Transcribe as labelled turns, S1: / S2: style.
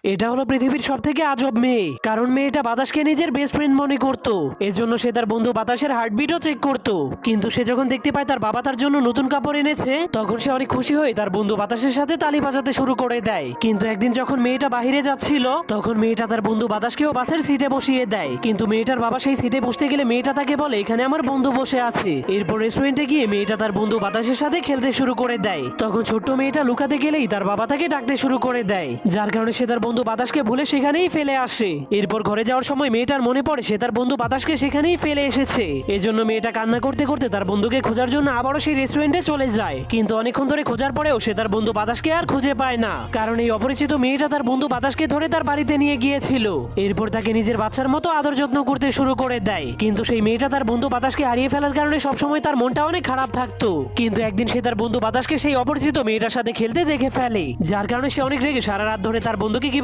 S1: এটা হলো পৃথিবীর সব থেকে আজব মেয়ে, কারণ মেয়েটা বাতাসকে নিজের বেস্ট ফ্রেন্ড মনে করত। এজন্য সে তার বন্ধু বাতাসের হার্টবিটও চেক করত। কিন্তু সে যখন দেখতে পায় তার বাবা তার জন্য নতুন কাপড় এনেছে, তখন সে অনেক খুশি হয়ে তার বন্ধু বাতাসের সাথে তালি বাজাতে শুরু করে দেয়। কিন্তু একদিন যখন মেয়েটা বাহিরে যাচ্ছিল, তখন মেয়েটা তার বন্ধু বাতাসকেও বাসের সিটে বসিয়ে দেয়। কিন্তু মেয়েটার বাবা সেই সিটে বসতে গেলে মেয়েটা তাকে বলে, এখানে আমার বন্ধু বসে আছে। এরপর রেস্টুরেন্টে গিয়ে মেয়েটা তার বন্ধু বাতাসের সাথে খেলতে শুরু করে দেয়। তখন ছোট্ট মেয়েটা লুকাতে গেলেই তার বাবা তাকে ডাকতে শুরু করে দেয়, যার কারণে সে তার বন্ধু বাতাসকে ভুলে সেখানেই ফেলে আসে। এরপর ঘরে যাওয়ার সময় মেয়েটার মনে পড়ে সে তার বন্ধু বাতাসকে সেখানেই ফেলে এসেছে। এজন্য মেয়েটা কান্না করতে করতে তার বন্ধুকে খোঁজার জন্য আবারও সেই রেস্টুরেন্টে চলে যায়। কিন্তু অনেকক্ষণ ধরে খোঁজার পরেও সে তার বন্ধু বাতাসকে আর খুঁজে পায় না, কারণ এই অপরিচিত মেয়েটা তার বন্ধু বাতাসকে ধরে তার বাড়িতে নিয়ে গিয়েছিল। এরপর তাকে নিজের বাচ্চার মতো আদর যত্ন করতে শুরু করে দেয়। কিন্তু সেই মেয়েটা তার বন্ধু বাতাসকে হারিয়ে ফেলার কারণে সবসময় তার মনটা অনেক খারাপ থাকতো। কিন্তু একদিন সে তার বন্ধু বাতাসকে সেই অপরিচিত মেয়েটার সাথে খেলতে দেখে ফেলে, যার কারণে সে অনেক রেগে সারা রাত ধরে তার বন্ধুকে